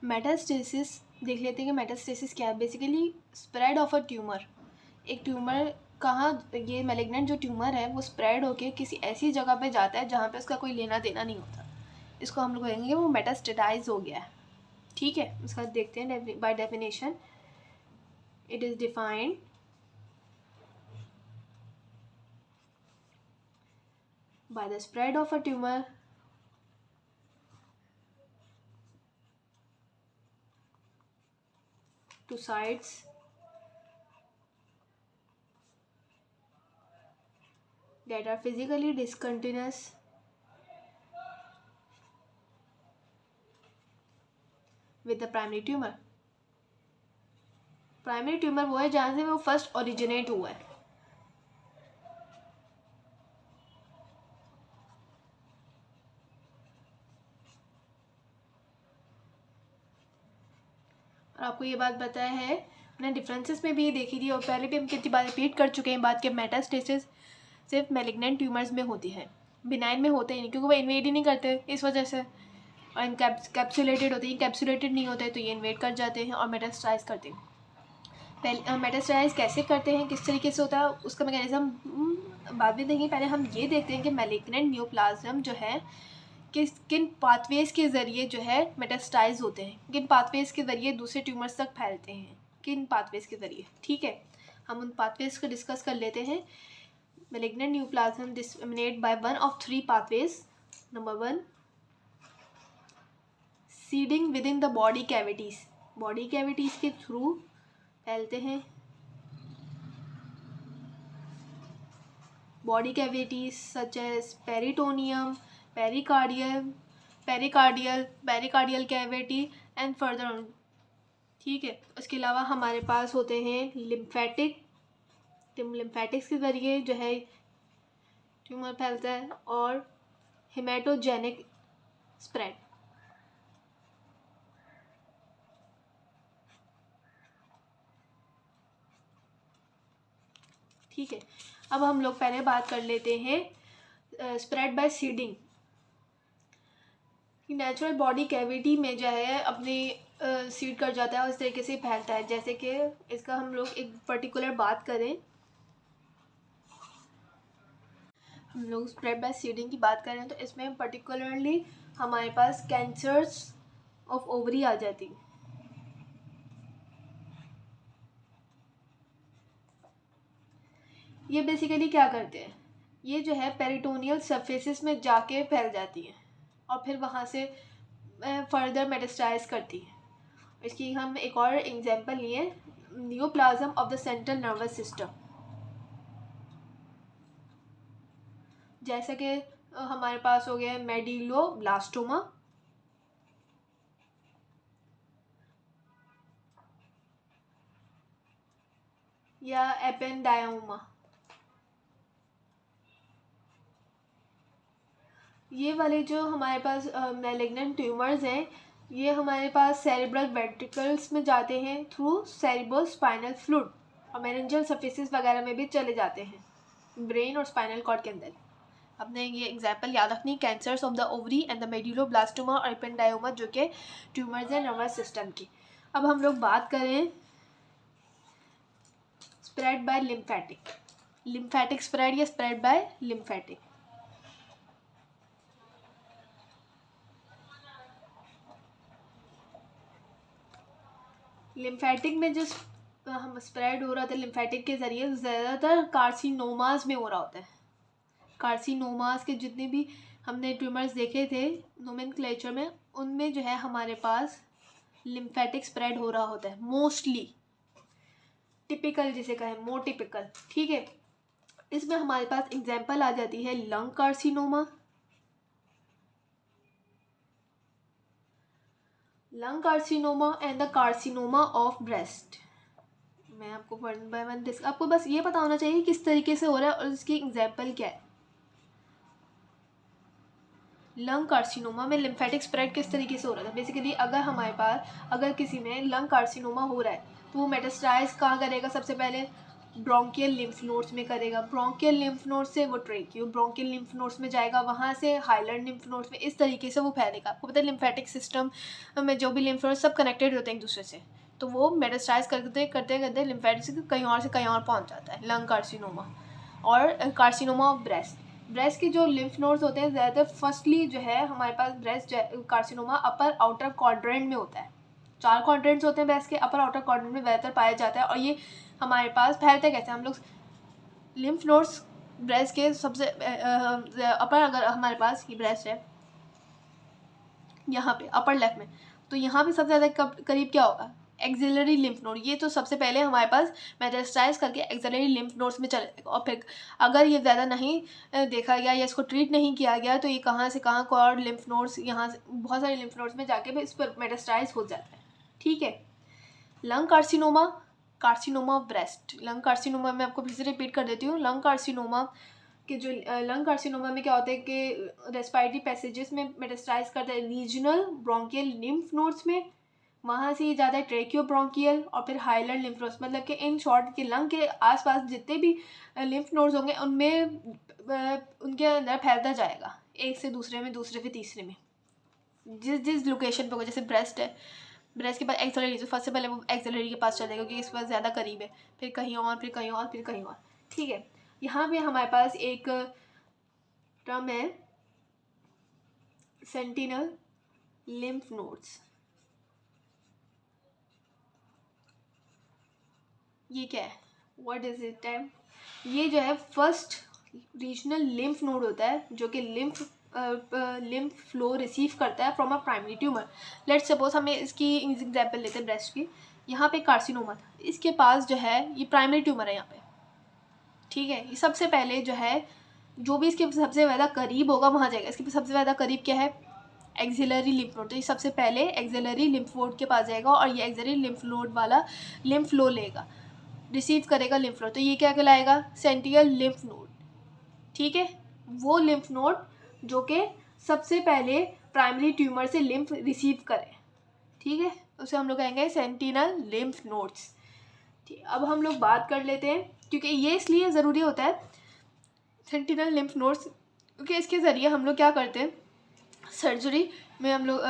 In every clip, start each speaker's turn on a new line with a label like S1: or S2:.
S1: Metastasis देख लेते हैं कि मेटास्टेसिस क्या है। Basically spread of a tumour, एक ट्यूमर कहाँ, ये मैलिग्नेंट जो ट्यूमर है वो स्प्रेड होके किसी ऐसी जगह पे जाता है जहाँ पे उसका कोई लेना देना नहीं होता, इसको हम लोग कहेंगे वो मेटास्टेटाइज हो गया है। ठीक है, उसका देखते हैं by definition. It is defined by the spread of a tumor to sites that are physically discontinuous with the primary tumor. Primary tumour वो है जहाँ से वो फर्स्ट ओरिजिनेट हुआ है। और आपको ये बात बताया है, मैंने डिफरेंसेस में भी ये देखी थी और पहले भी हम कितनी बार रिपीट कर चुके हैं बात कि मेटास्टेसिस सिर्फ मैलिग्नेंट ट्यूमर्स में होती है, बिनाइन में होते ही नहीं, क्योंकि वो इन्वेड ही नहीं करते इस वजह से, और कैप्सुलेटेड होते हैं, कैप्सुलेटेड नहीं होते तो ये इन्वेड कर जाते हैं और मेटास्टाइज करते हैं। मेटास्टाइज कैसे करते हैं, किस तरीके से होता है, उसका मैकेनिज्म बाद में देखेंगे। पहले हम ये देखते हैं कि मैलिग्नेंट न्यूप्लाज्म जो है किन पाथवेज के ज़रिए जो है मेटास्टाइज होते हैं, किन पाथवेज के ज़रिए दूसरे ट्यूमर्स तक फैलते हैं, किन पाथवेज के ज़रिए। ठीक है, हम उन पाथवेज को डिस्कस कर लेते हैं। Malignant neoplasm disseminate by one of three pathways. Number 1, seeding within the body cavities, body cavities के थ्रू फैलते हैं। Body cavities such as peritoneum, pericardial cavity and further on. ठीक है, उसके अलावा हमारे पास होते हैं लिम्फेटिक्स के ज़रिए जो है ट्यूमर फैलता है, और हेमाटोजेनिक स्प्रेड। ठीक है, अब हम लोग पहले बात कर लेते हैं spread by seeding. Natural body cavity में जो है अपने सीड कर जाता है और इस तरीके से फैलता है। जैसे कि इसका हम लोग एक पर्टिकुलर बात करें, हम लोग स्प्रेड बाय सीडिंग की बात करें तो इसमें पर्टिकुलरली हमारे पास कैंसर्स ऑफ ओवरी आ जाती। ये बेसिकली क्या करते हैं, ये जो है पेरिटोनियल सरफेसेस में जाके फैल जाती हैं और फिर वहाँ से फर्दर मेटास्टाइज करती है। इसकी हम एक और एग्जांपल लिए, neoplasm of the central nervous system. जैसे कि हमारे पास हो गया मेडुलोब्लास्टोमा, या एपेंडायोमा। ये वाले जो हमारे पास मैलिग्नेंट ट्यूमर्स हैं, ये हमारे पास सेरेब्रल वेंट्रिकल्स में जाते हैं थ्रू सेरेब्रो स्पाइनल फ्लूइड, और मेनिंजियल सरफेसेस वगैरह में भी चले जाते हैं ब्रेन और स्पाइनल कॉर्ड के अंदर। अपने ये एग्जांपल याद रखनी, cancers of the ovary and the medulloblastoma और एपेंडायोमा, जो कि ट्यूमर्स हैं नर्वस सिस्टम की। अब हम लोग बात करें स्प्रेड बाय लिम्फेटिक स्प्रेड या स्प्रेड बाय लिम्फेटिक। लिम्फेटिक में जो हम स्प्रेड हो रहा था लिम्फेटिक के ज़रिए, ज़्यादातर कार्सिनोमास में हो रहा होता है। कार्सिनोमास के जितने भी हमने ट्यूमर्स देखे थे नोमेनक्लेचर में, उनमें जो है हमारे पास लिम्फेटिक स्प्रेड हो रहा होता है मोस्टली, टिपिकल जिसे कहें, मोर टिपिकल। ठीक है, इसमें हमारे पास एग्जांपल आ जाती है lung carcinoma, lung carcinoma and the carcinoma of breast. मैं आपको वन बाय वन आपको बस ये पता होना चाहिए किस तरीके से हो रहा है और इसकी एग्जांपल क्या है। लंग कार्सिनोमा में लिम्फेटिक स्प्रेड किस तरीके से हो रहा था, बेसिकली अगर किसी में लंग कार्सिनोमा हो रहा है तो वो मेटास्टाइज कहाँ करेगा, सबसे पहले ब्रोंकियल लिम्फ नोड्स में करेगा, ब्रोंकियल लिम्फ नोड से वो ट्रेकियो ब्रोंकियल लिम्फ नोड्स में जाएगा, वहाँ से हाइलर लिम्फ नोड्स में, इस तरीके से वो फैलेगा। आपको पता है लिम्फेटिक सिस्टम में जो भी लिम्फ नोड सब कनेक्टेड होते हैं एक दूसरे से, तो वो मेटास्टाइज करते करते करते लिम्फेटिक से कहीं और पहुँच जाता है। लंग कार्सिनोमा और कार्सिनोमा ऑफ ब्रेस्ट के जो लिम्फ नोड्स होते हैं ज़्यादातर फर्स्टली जो है हमारे पास ब्रेस्ट कार्सिनोमा अपर आउटर क्वाड्रेंट में होता है। 4 क्वाड्रेंट्स होते हैं ब्रेस्ट के, अपर आउटर क्वाड्रेंट में ज़्यादातर पाया जाता है। और ये हमारे पास फैलते कैसे, हम लोग लिम्फ नोड्स ब्रेस्ट के सबसे अपर, अगर हमारे पास ये ब्रेस्ट है यहाँ पे अपर लेफ्ट में, तो यहाँ पे सबसे ज़्यादा करीब क्या होगा, एक्सिलरी लिम्फ नोड। ये तो सबसे पहले हमारे पास मेटास्टाइज करके एक्सिलरी लिम्फ नोड्स में चले जाएगा। और फिर अगर ये ज़्यादा नहीं देखा गया या इसको ट्रीट नहीं किया गया तो ये कहाँ से कहाँ को और लिम्फ नोड्स, यहाँ से बहुत सारे लिम्फ नोड्स में जाके इस पर मेटास्टाइज हो जाता है। ठीक है। Lung carcinoma, carcinoma of breast, lung carcinoma में आपको फिर से रिपीट कर देती हूँ। लंग कार्सिनोमा कि जो लंग कार्सिनोमा में क्या होता है कि रेस्पिरेटरी पैसेजेस में मेटास्टाइज करता है रीजनल ब्रोंकियल लिम्फ नोड्स में, वहाँ से ये जाता है ट्रेकियो ब्रोंकियल और फिर हाइलर लिम्फ नोड्स। मतलब कि इन शॉर्ट के लंग के आसपास जितने भी लिम्फ नोड्स होंगे उनमें उनके अंदर फैलता जाएगा, एक से दूसरे में, दूसरे से तीसरे में, जिस लोकेशन पे होगा। जैसे ब्रेस्ट है, ब्रेस्ट के पास एक्सिलरी, तो सबसे पहले वो एक्सिलरी के पास चलेगा क्योंकि इस पर ज़्यादा करीब है, फिर कहीं और, फिर कहीं और, फिर कहीं और। ठीक है। यहाँ पे हमारे पास एक टर्म है सेंटिनल लिम्फ नोड्स। ये क्या है, व्हाट इज इट टाइम, ये जो है फर्स्ट रीजनल लिम्फ नोड होता है जो कि लिम्फ फ्लो रिसीव करता है from a primary tumour. Let's suppose हमें इसकी एग्जांपल लेते हैं ब्रेस्ट की। यहाँ पे कार्सिनोमा था, इसके पास जो है ये प्राइमरी ट्यूमर है यहाँ पे। ठीक है। ये सबसे पहले जो है जो भी इसके सबसे ज़्यादा करीब होगा वहाँ जाएगा। इसके सबसे ज़्यादा करीब क्या है, एक्सिलरी लिम्फ नोड, तो ये सबसे पहले एक्सिलरी लिम्फ नोड के पास जाएगा और ये एक्सिलरी लिम्फ नोड वाला लिम्फ फ्लो लेगा, रिसीव करेगा लिम्फ नोड, तो ये क्या कहलाएगा, सेंटिनल लिम्फ नोड। ठीक है। वो लिम्फ नोड जो कि सबसे पहले प्राइमरी ट्यूमर से लिम्फ रिसीव करे। ठीक है। उसे हम लोग कहेंगे सेंटिनल लिम्फ नोड्स। ठीक। अब हम लोग बात कर लेते हैं, क्योंकि ये इसलिए ज़रूरी होता है सेंटिनल लिम्फ नोड्स क्योंकि इसके ज़रिए हम लोग क्या करते हैं, सर्जरी में हम लोग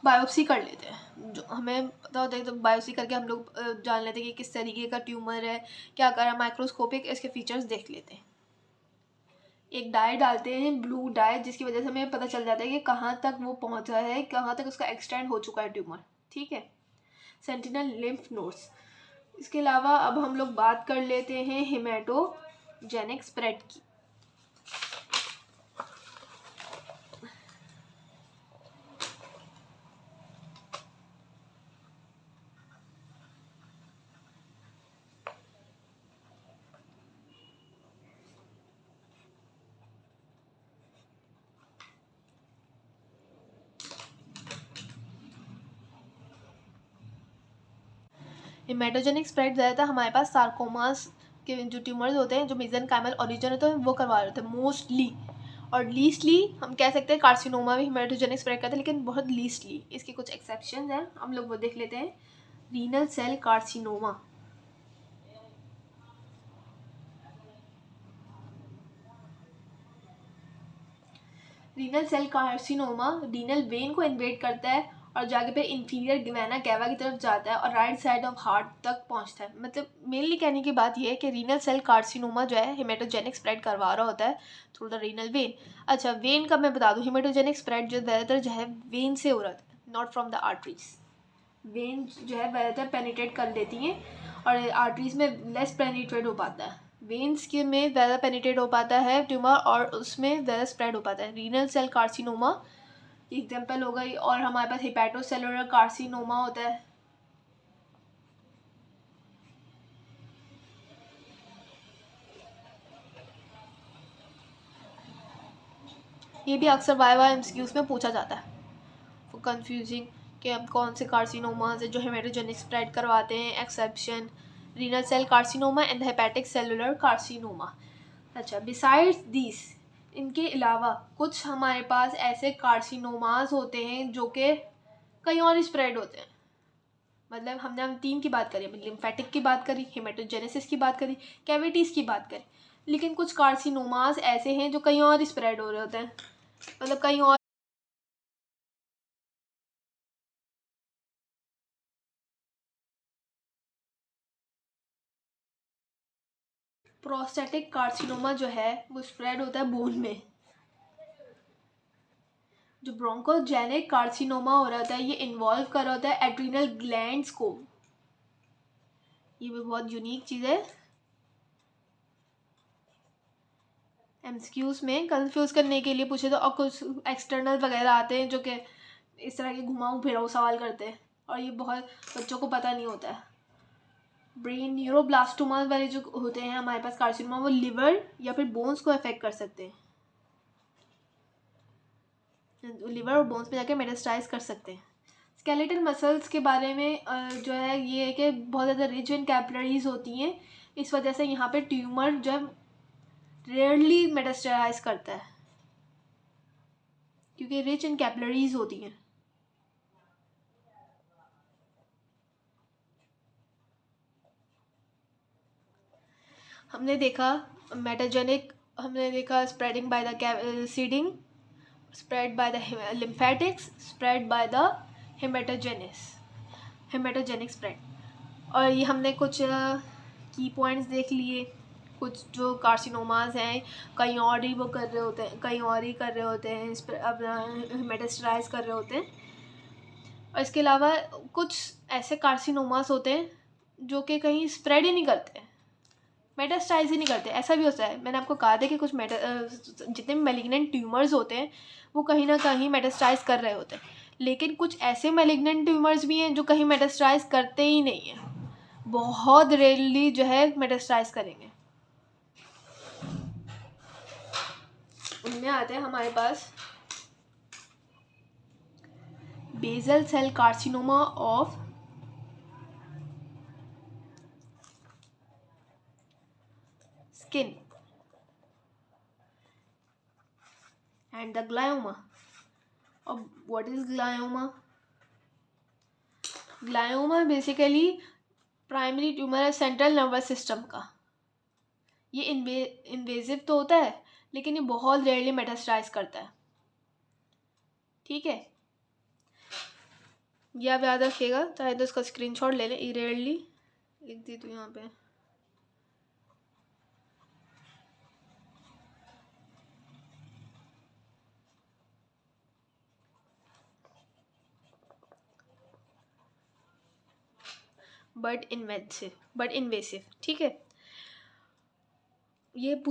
S1: बायोप्सी कर लेते हैं। जो हमें पता होता है तो बायोप्सी करके हम लोग जान लेते हैं कि किस तरीके का ट्यूमर है, क्या कर रहा है, माइक्रोस्कोपिक इसके फीचर्स देख लेते हैं। एक डाई डालते हैं, ब्लू डाई, जिसकी वजह से हमें पता चल जाता है कि कहाँ तक वो पहुँचा है, कहाँ तक उसका एक्सटेंड हो चुका है ट्यूमर। ठीक है। Sentinel lymph nodes. इसके अलावा अब हम लोग बात कर लेते हैं हेमाटोजेनिक स्प्रेड की। हेमाटोजेनिक स्प्रेड ज़्यादातर हमारे पास सार्कोमास के जो ट्यूमर्स होते हैं, जो मेसेनकाइमल ओरिजिन होते हैं, वो करवा रहे होते हैं मोस्टली। और लीस्टली हम कह सकते हैं कार्सिनोमा भी हेमाटोजेनिक स्प्रेड करता है, लेकिन बहुत लीस्टली। इसके कुछ एक्सेप्शंस हैं, हम लोग वो देख लेते हैं। Renal cell carcinoma, renal cell carcinoma renal vein को इन्वेड करता है और जाके पे इंफीरियर वेना कैवा की तरफ जाता है और राइट साइड ऑफ हार्ट तक पहुंचता है। मतलब मेनली कहने की बात यह है कि रीनल सेल कार्सिनोमा जो है हेमाटोजेनिक स्प्रेड करवा रहा होता है थ्रू द रीनल वेन। अच्छा, वेन का मैं बता दूं, हेमाटोजेनिक स्प्रेड जो ज़्यादातर जो है वेन से हो रहा है, not from the arteries. When जो है ज़्यादातर पेनिट्रेट कर लेती हैं और आर्टरीज में लेस पेनिट्रेट हो पाता है। वेन्स के में ज़्यादा पेनिट्रेट हो पाता है ट्यूमर और उसमें ज़्यादा स्प्रेड हो पाता है। रीनल सेल कार्सिनोमा एग्जाम्पल हो गई। और हमारे पास हेपेटोसेलुलर कार्सिनोमा होता है। ये भी अक्सर YY MCQs में पूछा जाता है, वो कंफ्यूजिंग कि अब कौन से कार्सिनोमास है जो हेमेटोजेनिक स्प्रेड करवाते हैं। Exception renal cell carcinoma and hepatic cellular carcinoma. अच्छा, बिसाइड्स दिस, इनके अलावा कुछ हमारे पास ऐसे कार्सिनोमास होते हैं जो कि कहीं और स्प्रेड होते हैं। मतलब हम 3 की बात करें, लिम्फेटिक की बात करी, हेमेटोजेनेसिस की बात करी, कैविटीज़ की बात करी, लेकिन कुछ कार्सिनोमास ऐसे हैं जो कहीं और स्प्रेड हो रहे होते हैं, मतलब कहीं और प्रोस्टेटिक कार्सिनोमा जो है वो स्प्रेड होता है बोन में। जो ब्रोंकोजेनिक कार्सिनोमा हो रहा है ये इन्वॉल्व कर रहा होता है एड्रिनल ग्लैंड्स को। ये भी बहुत यूनिक चीज़ है। एमसीक्यूज में कंफ्यूज करने के लिए पूछे तो और कुछ एक्सटर्नल वगैरह आते हैं जो कि इस तरह के घुमाऊ फिराऊ सवाल करते हैं और ये बहुत बच्चों को पता नहीं होता है। ब्रेन न्यूरोब्लास्टोमा वाले जो होते हैं हमारे पास कार्सिनोमा, वो लिवर या फिर बोन्स को अफेक्ट कर सकते हैं, लिवर और बोन्स में जाके मेटास्टाइज कर सकते हैं। स्केलेटल मसल्स के बारे में जो है ये है कि बहुत ज़्यादा रिच इन कैपिलरीज होती हैं, इस वजह से यहाँ पे ट्यूमर जो है रेयरली मेटास्टाइज करता है क्योंकि रिच इन कैपिलरीज होती हैं। हमने देखा spreading by the seeding, spread by the lymphatics, spread by the hematogenic spread। और ये हमने कुछ की पॉइंट्स देख लिए, कुछ जो कार्सिनोमास हैं कहीं और ही वो कर रहे होते हैं, कहीं और ही कर रहे होते हैं, अब मेटास्टाइज कर रहे होते हैं। और इसके अलावा कुछ ऐसे कार्सिनोमास होते हैं जो कि कहीं स्प्रेड ही नहीं करते, मेटास्टाइज ही नहीं करते। ऐसा भी होता है, मैंने आपको कहा था कि कुछ जितने भी मेलिग्नेंट ट्यूमर्स होते हैं वो कहीं ना कहीं मेटास्टाइज कर रहे होते हैं, लेकिन कुछ ऐसे मेलिग्नेंट ट्यूमर्स भी हैं जो कहीं मेटास्टाइज करते ही नहीं हैं, बहुत रेयरली जो है मेटास्टाइज करेंगे। उनमें आते हैं हमारे पास basal cell carcinoma of skin and the glioma. What is glioma? Glioma basically primary tumour है सेंट्रल नर्वस सिस्टम का। ये इन्वेजिव तो होता है लेकिन ये बहुत रेयरली मेटास्टाइज करता है, ठीक है, ये आप याद रखिएगा, चाहे तो इसका स्क्रीनशॉट ले लें। रेयरली लिख दी तो यहाँ पे बट इन्वेसिव, ठीक है। ये पूछ